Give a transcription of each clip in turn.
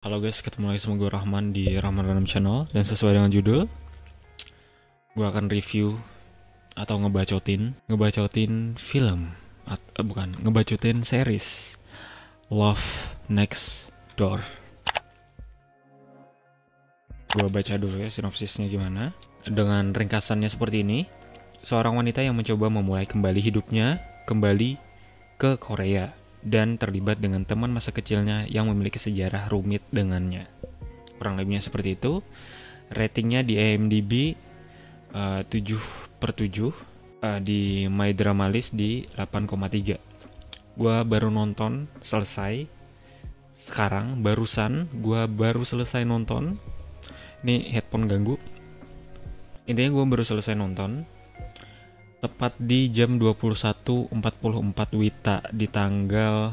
Halo guys, ketemu lagi sama gue Rahman di Rahman Random Channel. Dan sesuai dengan judul, gue akan review atau ngebacotin film bukan, ngebacotin series Love Next Door. Gue baca dulu ya sinopsisnya gimana. Dengan ringkasannya seperti ini, seorang wanita yang mencoba memulai kembali hidupnya kembali ke Korea dan terlibat dengan teman masa kecilnya yang memiliki sejarah rumit dengannya. Kurang lebihnya seperti itu. Ratingnya di IMDb 7/7, di My Drama List di 8,3. Gua baru nonton selesai sekarang, gua baru selesai nonton. Ini headphone ganggu. Intinya gua baru selesai nonton tepat di jam 21.44 WITA di tanggal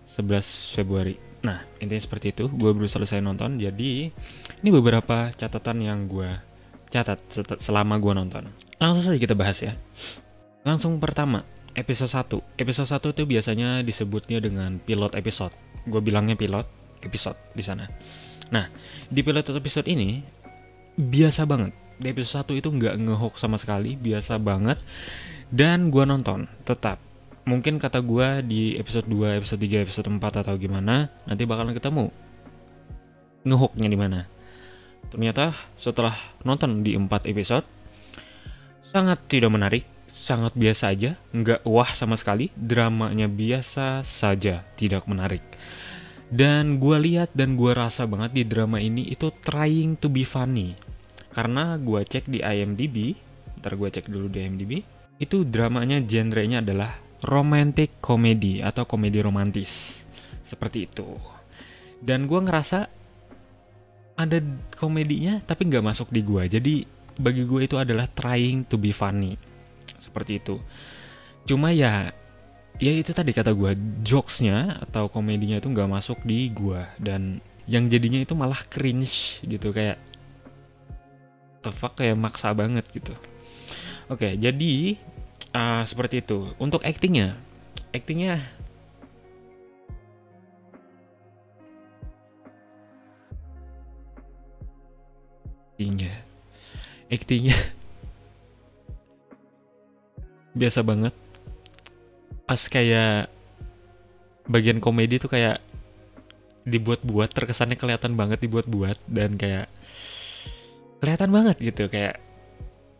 11 Februari. Nah, intinya seperti itu. Gue baru selesai nonton. Jadi, ini beberapa catatan yang gue catat selama gue nonton. Langsung saja kita bahas ya. Langsung pertama, episode 1. Episode 1 itu biasanya disebutnya dengan pilot episode. Gue bilangnya pilot episode di sana. Nah, di pilot episode ini biasa banget. Di episode 1 itu nggak ngehook sama sekali, biasa banget. Dan gue nonton, tetap. Mungkin kata gue di episode 2, episode 3, episode 4 atau gimana, nanti bakalan ketemu ngehooknya di mana. Ternyata setelah nonton di 4 episode, sangat tidak menarik, sangat biasa aja, nggak wah sama sekali, dramanya biasa saja, tidak menarik. Dan gue lihat dan gue rasa banget di drama ini itu trying to be funny. Karena gue cek di IMDb, ntar gue cek dulu di IMDb, itu dramanya genrenya adalah romantic comedy atau komedi romantis. Seperti itu. Dan gue ngerasa ada komedinya tapi nggak masuk di gue. Jadi bagi gue itu adalah trying to be funny. Seperti itu. Cuma ya itu tadi kata gue, jokesnya atau komedinya itu nggak masuk di gue. Dan yang jadinya itu malah cringe gitu, kayak the fuck, kayak maksa banget gitu. Oke, jadi seperti itu. Untuk actingnya actingnya actingnya biasa banget. Pas kayak bagian komedi tuh kayak dibuat-buat, terkesannya kelihatan banget dibuat-buat dan kayak kelihatan banget gitu, kayak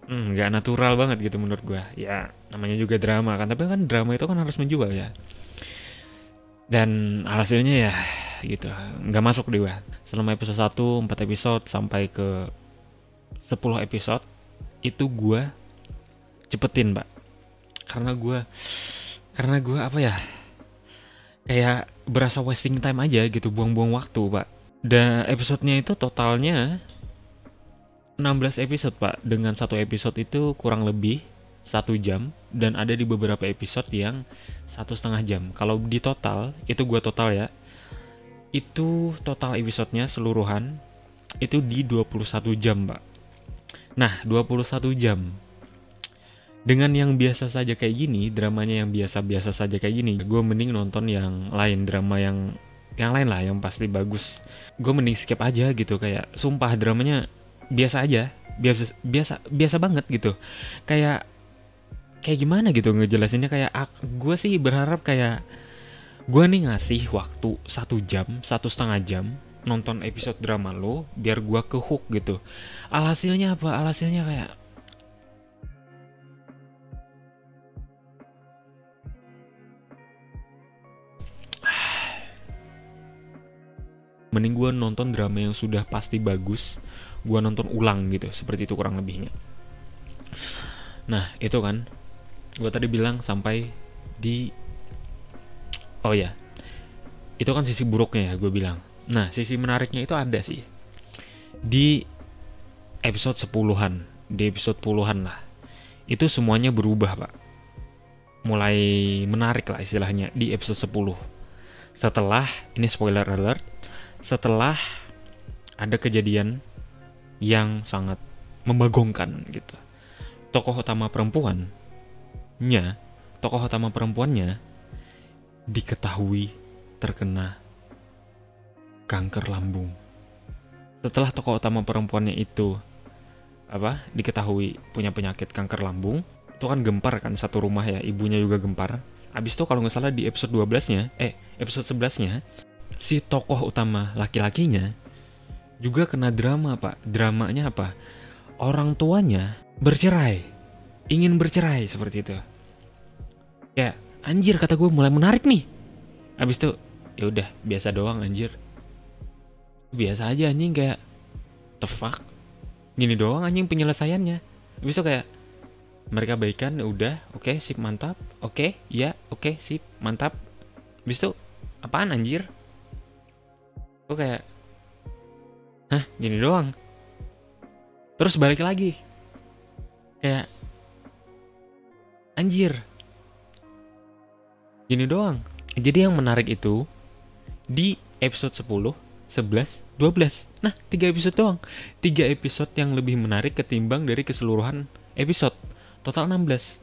nggak natural banget gitu menurut gue. Ya namanya juga drama kan, tapi kan drama itu kan harus menjual ya. Dan hasilnya ya gitu, nggak masuk di gue. Selama episode 1, 4 episode sampai ke 10 episode itu gue cepetin, Pak. Karena gue apa ya, kayak berasa wasting time aja gitu, buang-buang waktu, Pak. Dan episodenya itu totalnya 16 episode, Pak. Dengan satu episode itu kurang lebih 1 jam. Dan ada di beberapa episode yang 1,5 jam. Kalau di total, itu gue total ya, itu total episodenya seluruhan itu di 21 jam, Pak. Nah, 21 jam dengan yang biasa saja kayak gini, dramanya yang biasa-biasa saja kayak gini, gue mending nonton yang lain, drama yang lain lah, yang pasti bagus. Gue mending skip aja gitu, kayak sumpah dramanya biasa aja, biasa banget gitu. Kayak gimana gitu ngejelasinnya, kayak gue sih berharap kayak gue nih ngasih waktu 1 jam, 1,5 jam nonton episode drama lo biar gue ke hook gitu. Alhasilnya apa? Alhasilnya kayak mending gue nonton drama yang sudah pasti bagus, gue nonton ulang gitu, seperti itu kurang lebihnya. Nah itu kan, gue tadi bilang sampai di, oh ya, itu kan sisi buruknya ya gue bilang. Nah sisi menariknya itu ada sih di episode 10-an, di episode puluhan lah, itu semuanya berubah, Pak. Mulai menarik lah istilahnya di episode 10. Setelah, ini spoiler alert, setelah ada kejadian yang sangat membagongkan gitu. Tokoh utama perempuannya diketahui terkena kanker lambung. Setelah tokoh utama perempuannya itu diketahui punya penyakit kanker lambung, itu kan gempar kan satu rumah ya, ibunya juga gempar. Abis itu kalau nggak salah di episode 12-nya, episode 11-nya, si tokoh utama laki-lakinya juga kena drama, Pak. Dramanya apa? Orang tuanya bercerai, ingin bercerai seperti itu. Ya, anjir kata gue mulai menarik nih. Abis itu, ya udah biasa doang anjir. Biasa aja anjing, kayak the fuck. Gini doang anjing penyelesaiannya. Abis itu kayak mereka baikan, udah, oke, sip, mantap, oke, ya, oke, sip, mantap. Abis itu, apaan anjir? Gue kayak, hah, gini doang. Terus balik lagi. Kayak, anjir, gini doang. Jadi yang menarik itu, di episode 10, 11, 12. Nah, 3 episode doang. 3 episode yang lebih menarik ketimbang dari keseluruhan episode. Total 16.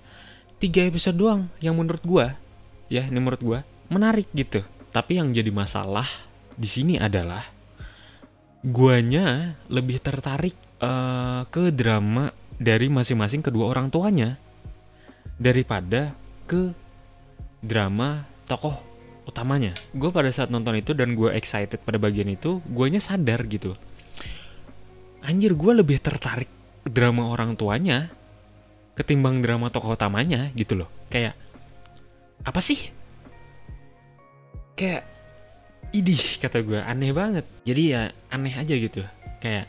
3 episode doang yang menurut gua, ya ini menurut gua menarik gitu. Tapi yang jadi masalah di sini adalah guanya lebih tertarik ke drama dari masing-masing kedua orang tuanya daripada ke drama tokoh utamanya. Gue pada saat nonton itu dan gue excited pada bagian itu, guanya sadar gitu. Anjir, gue lebih tertarik drama orang tuanya ketimbang drama tokoh utamanya gitu loh. Kayak apa sih? Kayak idih kata gue, aneh banget. Jadi ya aneh aja gitu. Kayak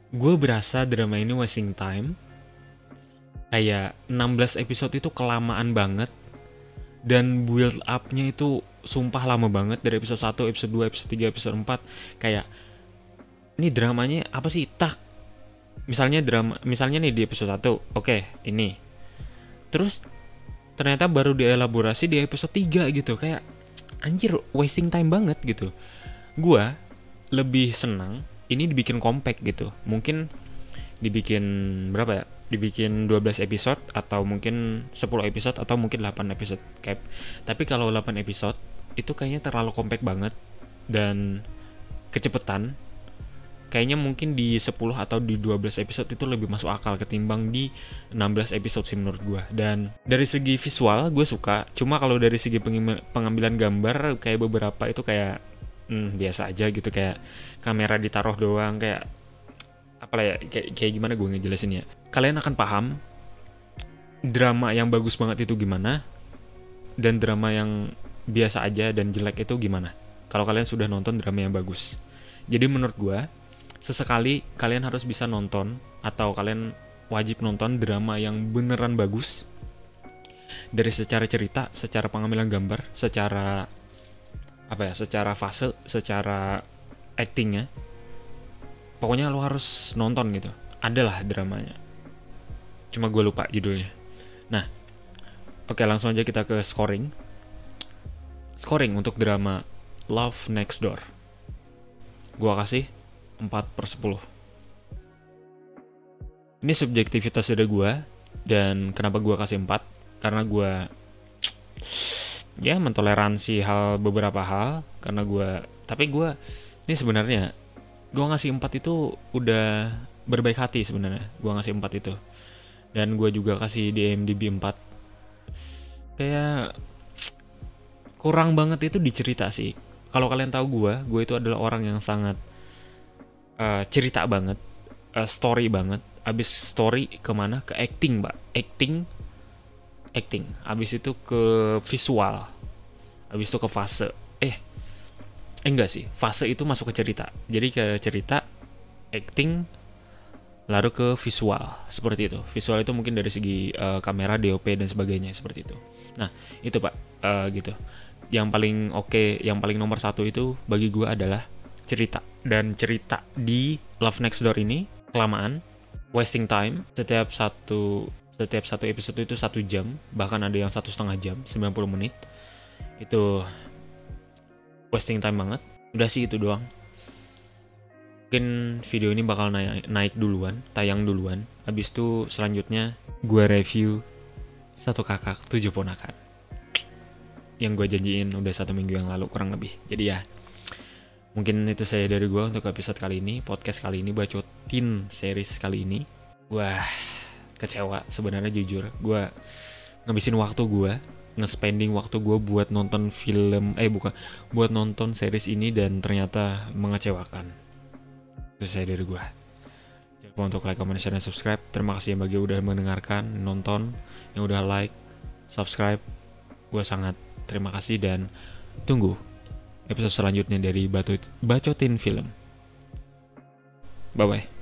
gue berasa drama ini wasting time. Kayak 16 episode itu kelamaan banget. Dan build up-nya itu sumpah lama banget. Dari episode 1, episode 2, episode 3, episode 4. Kayak ini dramanya apa sih? Misalnya nih di episode 1, oke, ini. Terus ternyata baru dielaborasi di episode 3 gitu. Kayak anjir, wasting time banget gitu. Gua lebih senang ini dibikin compact gitu. Mungkin dibikin berapa ya? Dibikin 12 episode atau mungkin 10 episode atau mungkin 8 episode cap. Tapi kalau 8 episode itu kayaknya terlalu compact banget dan kecepetan. Kayaknya mungkin di 10 atau di 12 episode itu lebih masuk akal ketimbang di 16 episode sih menurut gue. Dan dari segi visual gue suka, cuma kalau dari segi pengambilan gambar kayak beberapa itu kayak biasa aja gitu, kayak kamera ditaruh doang, kayak apalah ya, kayak gimana gue ngejelasin ya. Kalian akan paham drama yang bagus banget itu gimana dan drama yang biasa aja dan jelek itu gimana kalau kalian sudah nonton drama yang bagus. Jadi menurut gue sesekali kalian harus bisa nonton atau kalian wajib nonton drama yang beneran bagus dari secara cerita, secara pengambilan gambar, secara secara fase, secara actingnya. Pokoknya lo harus nonton gitu. Adalah dramanya. Cuma gue lupa judulnya. Nah, oke, langsung aja kita ke scoring. Scoring untuk drama Love Next Door. Gue kasih 4/10. Ini subjektivitas dari gue. Dan kenapa gue kasih 4? Karena gue ya mentoleransi beberapa hal. Karena tapi gue ini sebenarnya gue ngasih 4 itu udah berbaik hati sebenarnya. Gue ngasih 4 itu. Dan gue juga kasih di IMDb 4. Kayak kurang banget itu dicerita sih. Kalau kalian tahu gue itu adalah orang yang sangat cerita banget, story banget. Abis story kemana? Ke acting, Mbak. Acting. Abis itu ke visual. Abis itu ke fase. Enggak sih. Fase itu masuk ke cerita. Jadi ke cerita, acting, lalu ke visual. Seperti itu. Visual itu mungkin dari segi kamera, DOP dan sebagainya. Seperti itu. Nah, itu Pak. Gitu. Yang paling oke, yang paling nomor 1 itu bagi gue adalah cerita. Dan cerita di Love Next Door ini kelamaan, wasting time. Setiap satu episode itu 1 jam, bahkan ada yang 1,5 jam, 90 menit. Itu wasting time banget. Udah sih itu doang. Mungkin video ini bakal naik duluan, tayang duluan. Habis itu selanjutnya gue review 1 Kakak 7 Ponakan yang gue janjiin udah 1 minggu yang lalu kurang lebih. Jadi ya Mungkin itu saya dari gue untuk episode kali ini, podcast kali ini, bacotin series kali ini. Wah, kecewa sebenarnya, jujur. Gue ngabisin waktu gue, nge-spending waktu gue buat nonton buat nonton series ini, dan ternyata mengecewakan. Itu saya dari gue. Jangan lupa untuk like, comment, share, dan subscribe. Terima kasih yang bagi udah mendengarkan, nonton, yang udah like, subscribe. Gue sangat terima kasih, dan tunggu episode selanjutnya dari Bacotin Film. Bye-bye.